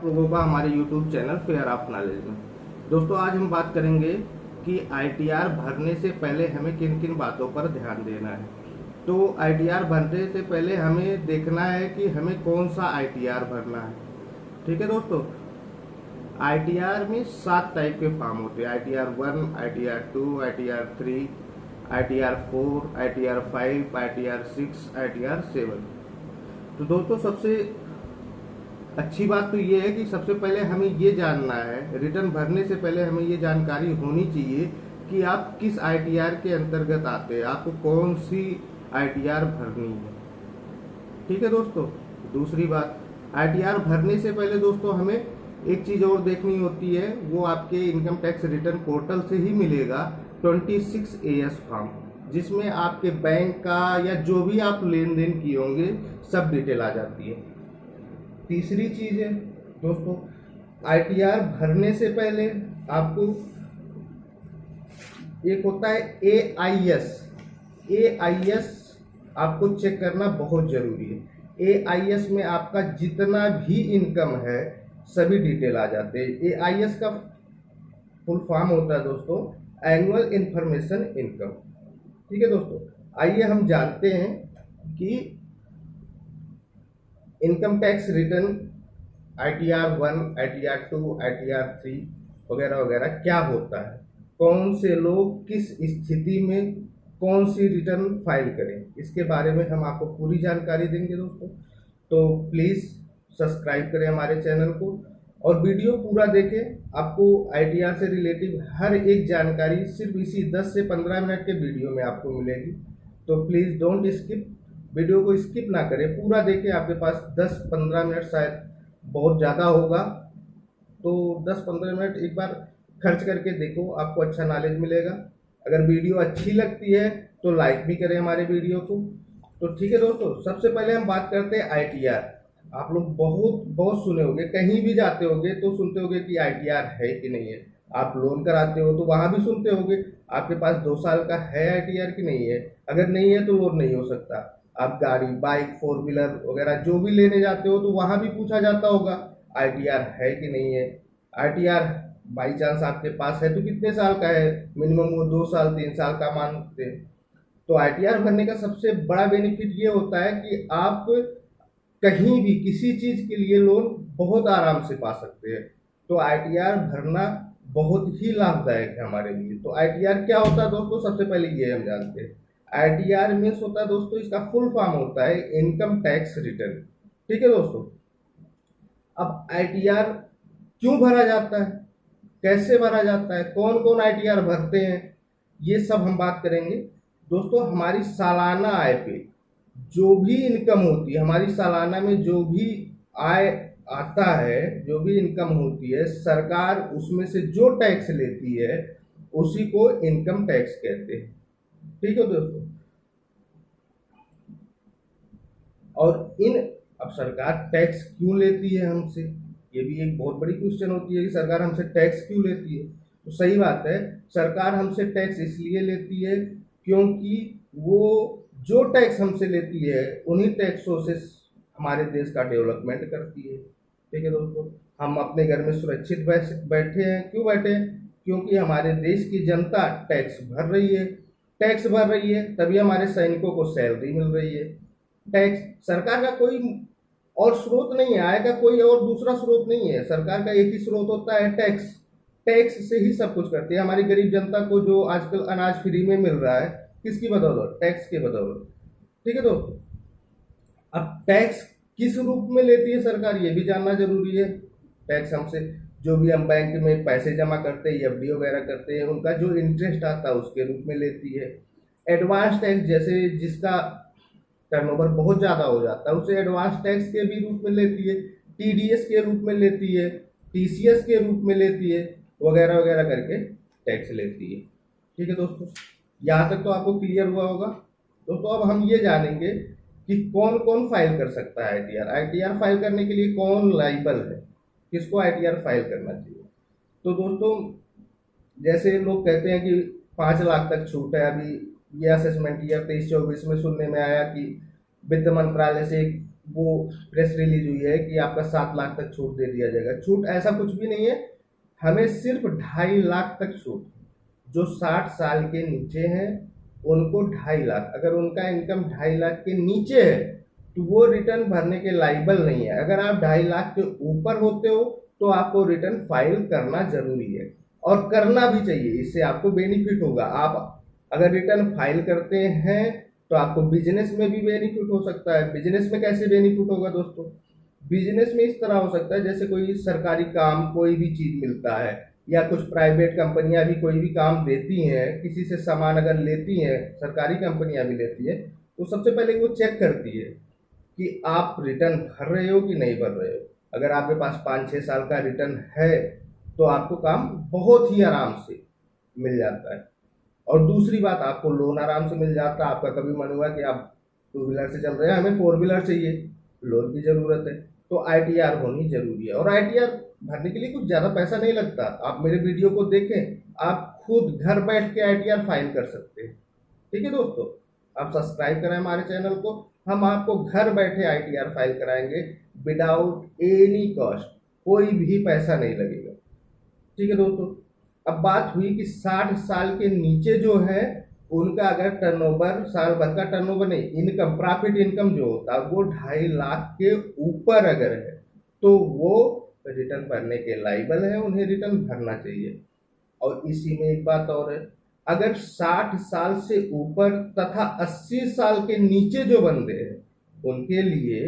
आप लोगों का हमारे YouTube channel fair of knowledge में। दोस्तों, आज हम बात करेंगे कि ITR भरने से पहले हमें किन किन बातों पर ध्यान देना है। तो ITR भरने से पहले हमें देखना है कि हमें कौन सा ITR भरना है। ठीक है दोस्तों, ITR में 7 टाइप के फॉर्म होते हैं। ITR 1, ITR 2, ITR 3, ITR 4, ITR 5, ITR 6, ITR 7। तो दोस्तों, सबसे अच्छी बात तो ये है कि सबसे पहले हमें ये जानना है, रिटर्न भरने से पहले हमें ये जानकारी होनी चाहिए कि आप किस ITR के अंतर्गत आते हैं, आपको कौन सी ITR भरनी है। ठीक है दोस्तों। दूसरी बात, ITR भरने से पहले दोस्तों हमें एक चीज़ और देखनी होती है, वो आपके इनकम टैक्स रिटर्न पोर्टल से ही मिलेगा 26AS फॉर्म, जिसमें आपके बैंक का या जो भी आप लेन देन किए होंगे सब डिटेल आ जाती है। तीसरी चीज़ है दोस्तों, ITR भरने से पहले आपको एक होता है AIS आपको चेक करना बहुत जरूरी है। AIS में आपका जितना भी इनकम है सभी डिटेल आ जाते हैं। AIS का फुल फॉर्म होता है दोस्तों एनुअल इंफॉर्मेशन इनकम। ठीक है दोस्तों, आइए हम जानते हैं कि income tax return ITR 1, ITR 2, ITR 3 वगैरह वगैरह क्या होता है, कौन से लोग किस स्थिति में कौन सी रिटर्न फाइल करें, इसके बारे में हम आपको पूरी जानकारी देंगे दोस्तों। तो प्लीज़ सब्सक्राइब करें हमारे चैनल को और वीडियो पूरा देखें। आपको ITR से रिलेटिव हर एक जानकारी सिर्फ इसी 10 से 15 मिनट के वीडियो में आपको मिलेगी। तो प्लीज़ डोंट स्किप, वीडियो को स्किप ना करें, पूरा देखें। आपके पास 10-15 मिनट शायद बहुत ज़्यादा होगा, तो 10-15 मिनट एक बार खर्च करके देखो, आपको अच्छा नॉलेज मिलेगा। अगर वीडियो अच्छी लगती है तो लाइक भी करें हमारे वीडियो को। तो ठीक है दोस्तों, सबसे पहले हम बात करते हैं ITR। आप लोग बहुत सुने होंगे, कहीं भी जाते होंगे तो सुनते होंगे कि ITR है कि नहीं है। आप लोन कराते हो तो वहाँ भी सुनते होंगे आपके पास 2 साल का है ITR कि नहीं है। अगर नहीं है तो लोन नहीं हो सकता। आप गाड़ी, बाइक, 4 व्हीलर वगैरह जो भी लेने जाते हो तो वहाँ भी पूछा जाता होगा ITR है कि नहीं है। ITR बाई चांस आपके पास है तो कितने साल का है, मिनिमम वो 2 साल 3 साल का मानते हैं। तो ITR भरने का सबसे बड़ा बेनिफिट ये होता है कि आप कहीं भी किसी चीज़ के लिए लोन बहुत आराम से पा सकते हैं। तो ITR भरना बहुत ही लाभदायक है हमारे लिए। तो ITR क्या होता है दोस्तों, सबसे पहले ये हम जानते हैं। ITR मीन्स होता है दोस्तों, इसका फुल फॉर्म होता है इनकम टैक्स रिटर्न। ठीक है दोस्तों। अब ITR क्यों भरा जाता है, कैसे भरा जाता है, कौन कौन ITR भरते हैं, ये सब हम बात करेंगे दोस्तों। हमारी सालाना आय पे जो भी इनकम होती है, हमारी सालाना में जो भी आय आता है, जो भी इनकम होती है, सरकार उसमें से जो टैक्स लेती है उसी को इनकम टैक्स कहते हैं। ठीक है दोस्तों। और अब सरकार टैक्स क्यों लेती है हमसे, ये भी एक बहुत बड़ी क्वेश्चन होती है कि सरकार हमसे टैक्स क्यों लेती है। तो सही बात है, सरकार हमसे टैक्स इसलिए लेती है क्योंकि वो जो टैक्स हमसे लेती है उन्हीं टैक्सों से हमारे देश का डेवलपमेंट करती है। ठीक है दोस्तों, हम अपने घर में सुरक्षित बैठे हैं, क्यों बैठे हैं, क्योंकि हमारे देश की जनता टैक्स भर रही है। टैक्स भर रही है तभी हमारे सैनिकों को सैलरी मिल रही है। टैक्स सरकार का कोई और स्रोत नहीं है, आय का कोई और दूसरा स्रोत नहीं है। सरकार का एक ही स्रोत होता है टैक्स। टैक्स से ही सब कुछ करती है। हमारी गरीब जनता को जो आजकल अनाज फ्री में मिल रहा है, किसकी बदौलत, टैक्स के बदौलत। ठीक है दोस्तों। अब टैक्स किस रूप में लेती है सरकार, ये भी जानना जरूरी है। टैक्स हमसे जो भी हम बैंक में पैसे जमा करते हैं, FD वगैरह करते हैं, उनका जो इंटरेस्ट आता है उसके रूप में लेती है। एडवांस टैक्स, जैसे जिसका टर्नओवर बहुत ज़्यादा हो जाता है उसे एडवांस टैक्स के भी रूप में लेती है, TDS के रूप में लेती है, TCS के रूप में लेती है, वगैरह वगैरह करके टैक्स लेती है। ठीक है दोस्तों, यहाँ तक तो आपको क्लियर हुआ होगा दोस्तों। अब हम ये जानेंगे कि कौन कौन फाइल कर सकता है ITR फाइल करने के लिए कौन लाइबल है, किसको ITR फाइल करना चाहिए। तो दोस्तों, जैसे लोग कहते हैं कि 5 लाख तक छूट है, अभी ये असेसमेंट ईयर 23-24 में सुनने में आया कि वित्त मंत्रालय से एक वो प्रेस रिलीज हुई है कि आपका 7 लाख तक छूट दे दिया जाएगा। छूट ऐसा कुछ भी नहीं है, हमें सिर्फ 2.5 लाख तक छूट। जो 60 साल के नीचे हैं उनको 2.5 लाख, अगर उनका इनकम 2.5 लाख के नीचे है तो वो रिटर्न भरने के लायबल नहीं है। अगर आप 2.5 लाख के ऊपर होते हो तो आपको रिटर्न फाइल करना जरूरी है, और करना भी चाहिए, इससे आपको बेनिफिट होगा। आप अगर रिटर्न फाइल करते हैं तो आपको बिजनेस में भी बेनिफिट हो सकता है। बिजनेस में कैसे बेनिफिट होगा दोस्तों? बिजनेस में इस तरह हो सकता है, जैसे कोई सरकारी काम कोई भी चीज मिलता है, या कुछ प्राइवेट कंपनियां भी कोई भी काम देती हैं, किसी से सामान अगर लेती हैं, सरकारी कंपनियां भी लेती है, तो सबसे पहले वो चेक करती है कि आप रिटर्न भर रहे हो कि नहीं भर रहे हो। अगर आपके पास 5-6 साल का रिटर्न है तो आपको काम बहुत ही आराम से मिल जाता है। और दूसरी बात, आपको लोन आराम से मिल जाता है। आपका कभी मन हुआ कि आप 2 व्हीलर से चल रहे हैं, हमें 4 व्हीलर चाहिए, लोन की ज़रूरत है, तो आईटीआर होनी जरूरी है। और आईटीआर भरने के लिए कुछ ज़्यादा पैसा नहीं लगता। आप मेरे वीडियो को देखें, आप खुद घर बैठ के आईटीआर फाइल कर सकते हैं। ठीक है दोस्तों, आप सब्सक्राइब करें हमारे चैनल को, हम आपको घर बैठे आईटीआर फाइल कराएंगे विदाउट एनी कॉस्ट, कोई भी पैसा नहीं लगेगा। ठीक है दोस्तों, अब बात हुई कि 60 साल के नीचे जो है उनका अगर टर्नओवर, साल भर का टर्नओवर नहीं, इनकम, प्रॉफिट इनकम जो होता है वो 2.5 लाख के ऊपर अगर है तो वो रिटर्न भरने के लायबल है, उन्हें रिटर्न भरना चाहिए। और इसी में एक बात और है, अगर 60 साल से ऊपर तथा 80 साल के नीचे जो बंदे हैं उनके लिए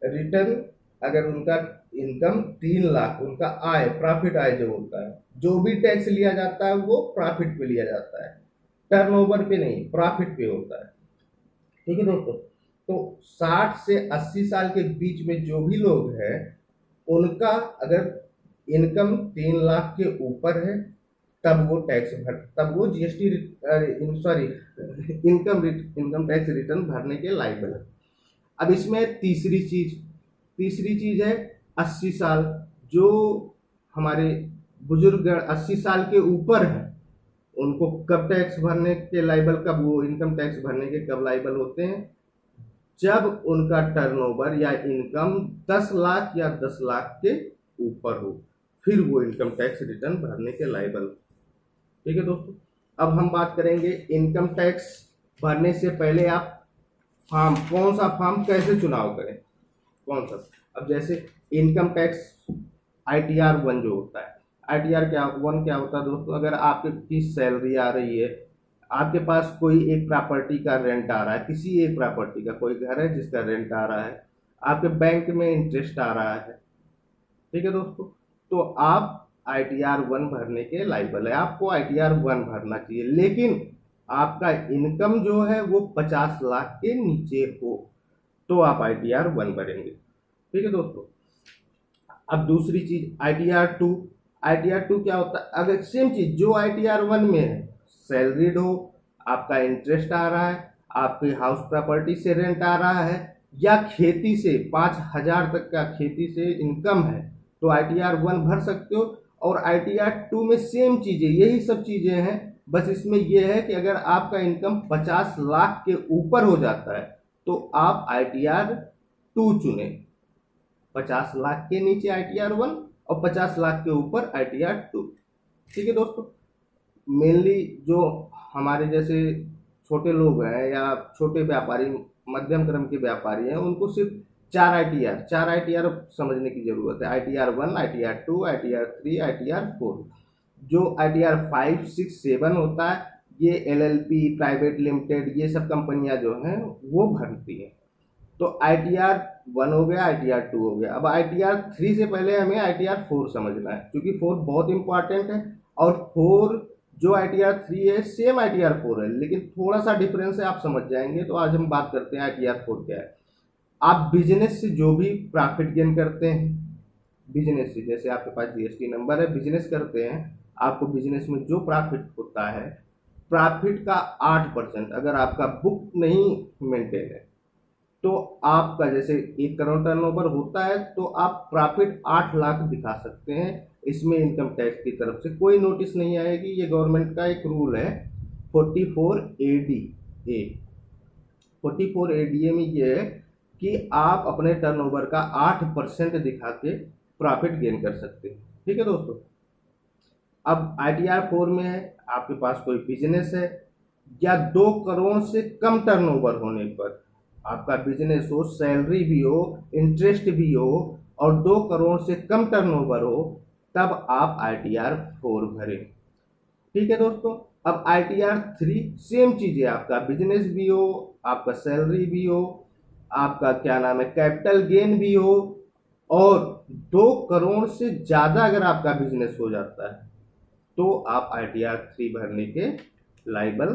रिटर्न, अगर उनका इनकम 3 लाख, उनका आय, प्रॉफिट आय जो होता है, जो भी टैक्स लिया जाता है वो प्रॉफिट पे लिया जाता है, टर्नओवर पे नहीं, प्रॉफिट पे होता है। ठीक है दोस्तों, तो 60 से 80 साल के बीच में जो भी लोग हैं उनका अगर इनकम 3 लाख के ऊपर है तब वो टैक्स भर, तब वो GST, sorry, income tax return भरने के लायक है। अब इसमें तीसरी चीज है 80 साल। जो हमारे बुजुर्ग 80 साल के ऊपर हैं उनको कब टैक्स भरने के लायबल, कब वो इनकम टैक्स भरने के कब लायबल होते हैं? जब उनका टर्नओवर या इनकम 10 लाख या 10 लाख के ऊपर हो, फिर वो इनकम टैक्स रिटर्न भरने के लायबल। ठीक है दोस्तों, अब हम बात करेंगे इनकम टैक्स भरने से पहले आप फॉर्म, कौन सा फॉर्म कैसे चुनाव करें, कौन सा। अब जैसे इनकम टैक्स आईटीआर 1 जो होता है, आईटीआर क्या 1 क्या होता है दोस्तों? अगर आपकी सैलरी आ रही है, आपके पास कोई एक प्रॉपर्टी का रेंट आ रहा है, किसी एक प्रॉपर्टी का, कोई घर है जिसका रेंट आ रहा है, आपके बैंक में इंटरेस्ट आ रहा है, ठीक है दोस्तों, तो आप आईटीआर 1 भरने के लायबल है, आपको आईटीआर 1 भरना चाहिए। लेकिन आपका इनकम जो है वो 50 लाख के नीचे हो तो आप आईटीआर 1 भरेंगे। ठीक है दोस्तों, अब दूसरी चीज आईटीआर 2। आईटीआर 2 क्या होता है? अगर सेम चीज जो आईटीआर 1 में है, सैलरीड हो, आपका इंटरेस्ट आ रहा है, आपकी हाउस प्रॉपर्टी से रेंट आ रहा है, या खेती से 5,000 तक का खेती से इनकम है, तो आईटीआर 1 भर सकते हो। और आईटीआर 2 में सेम चीजें, यही सब चीजें हैं, बस इसमें यह है कि अगर आपका इनकम 50 लाख के ऊपर हो जाता है तो आप आईटीआर 2 चुने। 50 लाख के नीचे आईटीआर 1 और 50 लाख के ऊपर आईटीआर 2। ठीक है दोस्तों, मेनली जो हमारे जैसे छोटे लोग हैं या छोटे व्यापारी, मध्यम क्रम के व्यापारी हैं, उनको सिर्फ 4 आईटीआर समझने की जरूरत है। ITR 1, ITR 2, ITR 3, ITR 4। जो आईटीआर 5, 6, 7 होता है, ये एलएलपी, प्राइवेट लिमिटेड, ये सब कंपनियां जो हैं वो भरती हैं। तो आईटीआर 1 हो गया, आईटीआर 2 हो गया। अब आईटीआर 3 से पहले हमें आईटीआर 4 समझना है, क्योंकि 4 बहुत इंपॉर्टेंट है। और 4 जो आईटीआर 3 है सेम आईटीआर 4 है, लेकिन थोड़ा सा डिफरेंस है, आप समझ जाएंगे। तो आज हम बात करते हैं आईटीआर 4 क्या है। आप बिजनेस से जो भी प्रॉफिट गेन करते हैं, बिजनेस से, जैसे आपके पास जीएसटी नंबर है, बिजनेस करते हैं, आपको बिजनेस में जो प्रॉफिट होता है, प्रॉफिट का 8% अगर आपका बुक नहीं मेंटेन है, तो आपका जैसे 1 करोड़ टर्नओवर होता है तो आप प्रॉफिट 8 लाख दिखा सकते हैं। इसमें इनकम टैक्स की तरफ से कोई नोटिस नहीं आएगी। ये गवर्नमेंट का एक रूल है 44 ADA। 44 ADA में ये है कि आप अपने टर्नओवर का 8% दिखा के प्रॉफिट गेन कर सकते हैं। ठीक है दोस्तों। अब ITR 4 में है, आपके पास कोई बिजनेस है या 2 करोड़ से कम टर्नओवर होने पर, आपका बिजनेस हो, सैलरी भी हो, इंटरेस्ट भी हो और 2 करोड़ से कम टर्नओवर हो, तब आप ITR 4 भरें। ठीक है दोस्तों। अब ITR 3 सेम चीज है, आपका बिजनेस भी हो, आपका सैलरी भी हो, आपका क्या नाम है कैपिटल गेन भी हो और 2 करोड़ से ज्यादा अगर आपका बिजनेस हो जाता है तो आप ITR 3 भरने के लायबल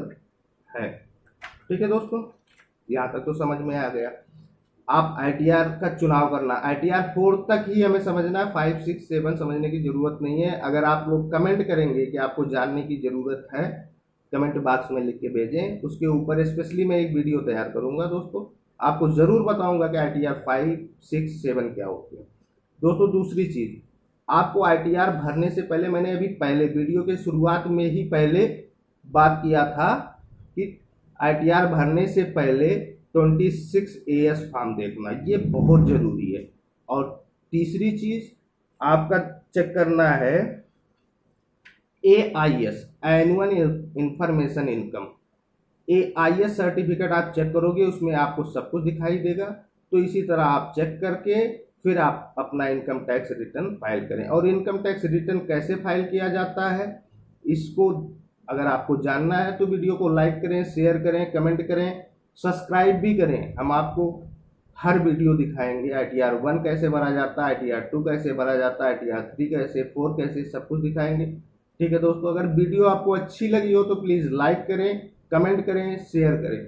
हैं। ठीक है दोस्तों, यहाँ तक तो समझ में आ गया। आप ITR का चुनाव करना, ITR 4 तक ही हमें समझना है, 5, 6, 7 समझने की जरूरत नहीं है। अगर आप लोग कमेंट करेंगे कि आपको जानने की जरूरत है, कमेंट बॉक्स में लिख के भेजें, उसके ऊपर स्पेशली मैं एक वीडियो तैयार करूंगा दोस्तों, आपको जरूर बताऊंगा कि ITR 5, 6, 7 क्या होती है। दोस्तों दूसरी चीज, आपको ITR भरने से पहले, मैंने अभी पहले वीडियो के शुरुआत में ही पहले बात किया था कि ITR भरने से पहले 26 AS फॉर्म देखना, ये बहुत जरूरी है। और तीसरी चीज आपका चेक करना है AIS, annual information income. AIS certificate आप चेक करोगे, उसमें आपको सब कुछ दिखाई देगा। तो इसी तरह आप चेक करके फिर आप अपना इनकम टैक्स रिटर्न फाइल करें। और इनकम टैक्स रिटर्न कैसे फाइल किया जाता है, इसको अगर आपको जानना है तो वीडियो को लाइक करें, शेयर करें, कमेंट करें, सब्सक्राइब भी करें। हम आपको हर वीडियो दिखाएंगे, ITR 1 कैसे भरा जाता है, ITR 2 कैसे भरा जाता है, ITR 3 कैसे, 4 कैसे, सब कुछ दिखाएंगे। ठीक है दोस्तों, अगर वीडियो आपको अच्छी लगी हो तो प्लीज़ लाइक करें, कमेंट करें, शेयर करें।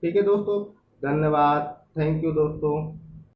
ठीक है दोस्तों, धन्यवाद, थैंक यू दोस्तों।